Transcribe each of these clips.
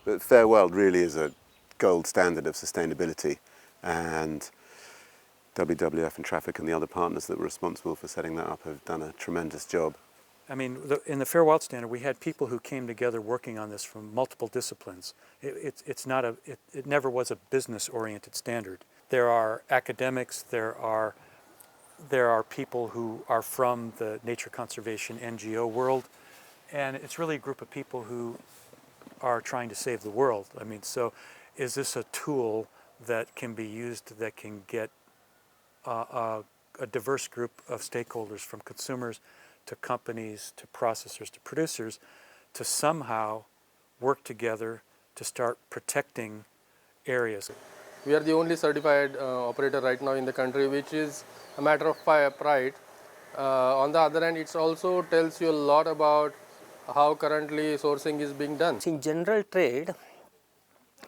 But FairWild really is a gold standard of sustainability, and WWF and Traffic and the other partners that were responsible for setting that up have done a tremendous job. I mean, in the FairWild Standard, we had people who came together working on this from multiple disciplines. It never was a business-oriented standard. There are academics, there are people who are from the nature conservation NGO world, and it's really a group of people who are trying to save the world. I mean, so is this a tool that can be used that can get a diverse group of stakeholders, from consumers to companies to processors to producers, to somehow work together to start protecting areas? We are the only certified operator right now in the country, which is a matter of pride. On the other hand, it also tells you a lot about how currently sourcing is being done. In general trade,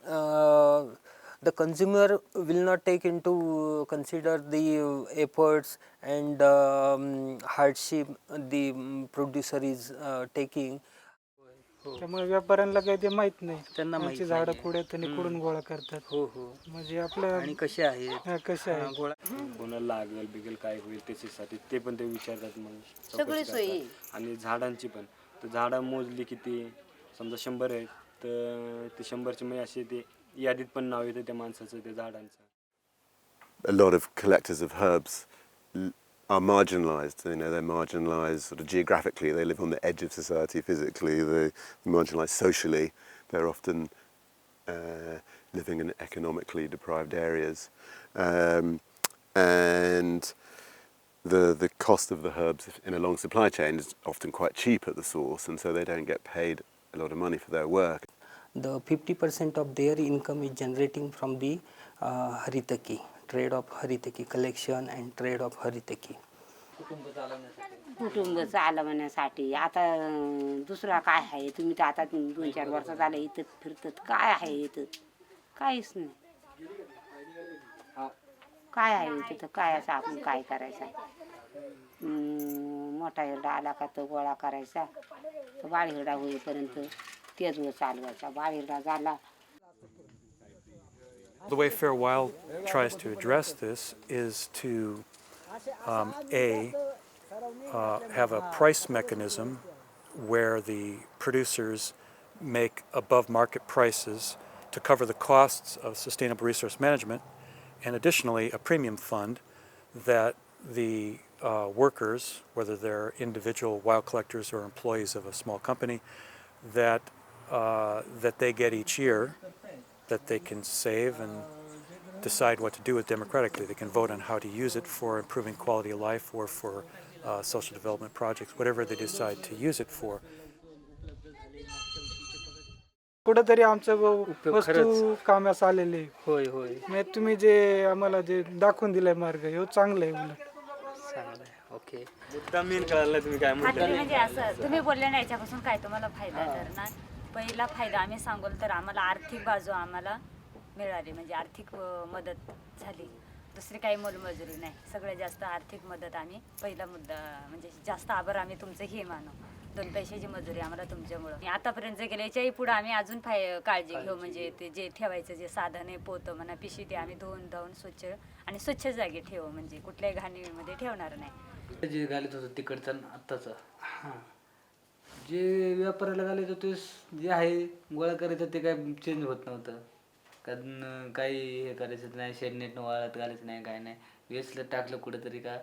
the consumer will not take into consider the efforts and hardship the producer is taking. त्यामुळे व्यापाऱ्यांना काही ते माहित नाही, त्यांची झाडं पुढे त्यांनी कुडून गोळा करतात. हो हो, म्हणजे आपल्या आणि कसे आहेत, कसे आहे कोणाला लागेल बिगेल काय होईल त्याच्यासाठी ते पण ते विचारतात. मग सगळी सोयी आणि झाडांची पण तर झाडं मोजली किती, समजा 100 आहेत तर ते 100चे म्हणजे असे ते यादीत पण नाव येतं त्या माणसाचं, त्या झाडांचं. A lot of collectors of herbs are marginalised. You know, they're marginalised sort of geographically. They live on the edge of society physically. They're marginalised socially. They're often living in economically deprived areas, and the cost of the herbs in a long supply chain is often quite cheap at the source, and so they don't get paid a lot of money for their work. The 50% of their income is generating from the Haritaki, trade of Haritaki, collection and trade of Haritaki. कुटुंब चालवण्यासाठी आता दुसरा काय आहे? तुम्ही तर आता 2-4 वर्ष झाले इथं फिरतात, काय आहे इथं? काहीच नाही. काय आहे इथं? तर काय असं आपण काय करायचं आहे? मोठा हिरडा आला का तो गोळा करायचा, तो बाळ हिरडा होईपर्यंत तेच चालवायचा. बाळ हिरडा झाला. The way FairWild tries to address this is to have a price mechanism where the producers make above market prices to cover the costs of sustainable resource management, and additionally a premium fund that the workers, whether they're individual wild collectors or employees of a small company, that they get each year, that they can save and decide what to do with democratically. They can vote on how to use it for improving quality of life or for social development projects, whatever they decide to use it for. कुठेतरी आमचं वस्तू कामास आलेली. होय होय, मग तुम्ही जे आम्हाला जे दाखवून दिलाय मार्ग, हे चांगलं आहे. उलट चांगलं आहे. ओके, मुद्दा मेन कळाला तुम्ही काय म्हणता. म्हणजे असं तुम्ही बोलले ना, याच्यापासून काय तुम्हाला फायदा ठरणार? पहिला फायदा आम्ही सांगोल तर आम्हाला आर्थिक बाजू आम्हाला मिळाली, म्हणजे आर्थिक मदत झाली. दुसरी काही मोलमजुरी नाही, सगळ्यात जास्त आर्थिक मदत आम्ही पहिला मुद्दा, म्हणजे जास्त आभार आम्ही तुमचं हे मानू. 2 पैशाची मजुरी आम्हाला तुमच्यामुळं. आतापर्यंत जे गेले याच्याही पुढे आम्ही अजून काळजी घेऊ. म्हणजे ते जे ठेवायचं जे साधन आहे, पोतं म्हणा, पिशी, ते आम्ही धुवून स्वच्छ आणि स्वच्छ जागी ठेवू, म्हणजे कुठल्याही घाणीमध्ये ठेवणार नाही. जे घालत होतं तिकडचं आत्ताचं, जे व्यापाऱ्याला घालायचं ते जे आहे गोळा करायचं, ते काय चेंज होत नव्हतं. कारण काही हे करायचं नाही, शेडनेटनं वाळत घालायचं नाही, काय नाही. वेचलं टाकलं कुठंतरी का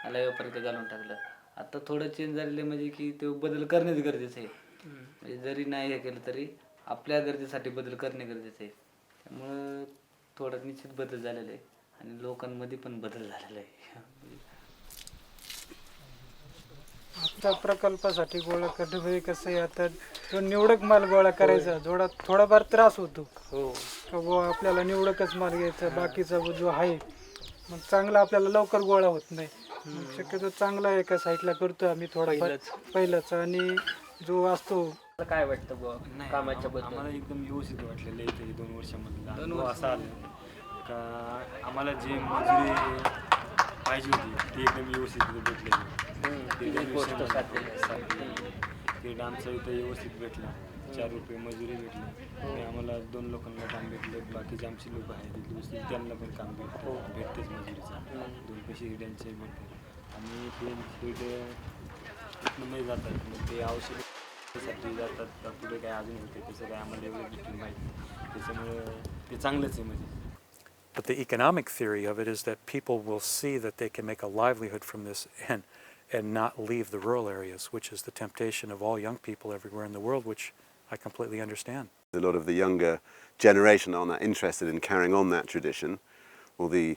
मला व्यापाऱ्याचं घालून टाकलं. आता थोडं चेंज झालेलं आहे, म्हणजे की ते बदल करणेच गरजेचं आहे. म्हणजे जरी नाही हे केलं तरी आपल्या गरजेसाठी बदल करणे गरजेचं आहे. त्यामुळं थोडा निश्चित बदल झालेला आहे आणि लोकांमध्ये पण बदल झालेला आहे. आता प्रकल्पासाठी गोळा करणं म्हणजे कसं आहे, आता तो निवडक माल गोळा करायचा, थोडाफार त्रास होतो. हो, आपल्याला निवडकच माल घ्यायचा, बाकीचा जो आहे मग चांगला आपल्याला लवकर गोळा होत नाही. शक्यतो चांगला एका साईडला करतो आम्ही थोडाफार पहिलाच, आणि जो असतो. काय वाटतं कामाच्या बद्दल? आम्हाला एकदम व्यवस्थित वाटलेलं आहे इथे 2 वर्षामधला असा आलं का आम्हाला जे मजुरी पाहिजे होती ती एकदम व्यवस्थित भेटलेली. ते आमचं इथं व्यवस्थित भेटलं. 4 रुपये मजुरी भेटली आणि आम्हाला 2 लोकांना काम भेटलं. बाकीचे आमचे लोक आहेत तिथले दुसरे त्यांना पण काम भेटतेच मजुरीचा. 2 पैसे त्यांचे भेटतात आणि ते मध्ये जातात. मग ते औषधासाठी जातात का पुढे काय अजून होते त्याचं काय आम्हाला एवढं देखील माहिती. त्याच्यामुळं ते चांगलंच आहे म्हणजे. But the economic theory of it is that people will see that they can make a livelihood from this and not leave the rural areas, which is the temptation of all young people everywhere in the world, which I completely understand. A lot of the younger generation are not interested in carrying on that tradition, or the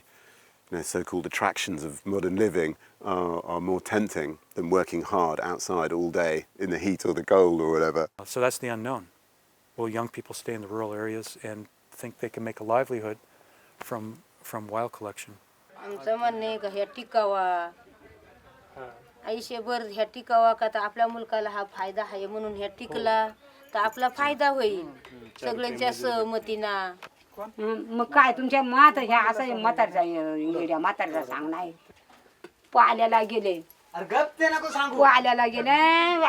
so-called attractions of modern living are more tempting than working hard outside all day in the heat or the cold or whatever. So that's the unknown. Will young people stay in the rural areas and think they can make a livelihood from wild collection? आमचं म्हणणं आहे का ह्या टिकावा आयुष्यभर ह्या टिकावा का तर आपल्या मुलकाला हा फायदा आहे म्हणून ह्या टिकला तर आपला फायदा होईल सगळ्यांच्या सहमतीनं. मग काय तुमच्या ह्या असं म्हातारचा म्हातारचा सांगणार आहे. पाल्याला गेले पाल्याला गेले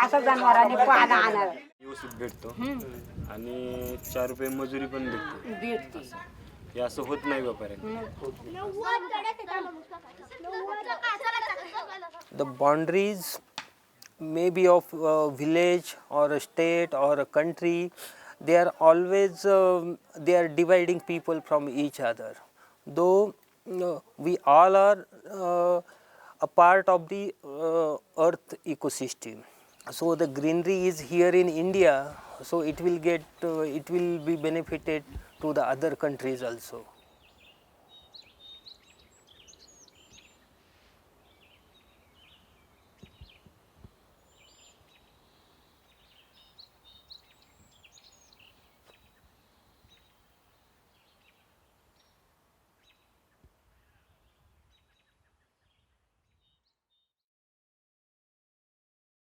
असं जनावरांनी पाला आणणार व्यवस्थित भेटतो आणि 4 रुपये मजुरी पण भेटते. हे असं होत नाही व्यापाऱ्यांना. The boundaries may be of a village or a state or a country, they are always they are dividing people from each other. Though we all are a part of the earth ecosystem. So the greenery is here in India, so it will be benefited to the other countries also.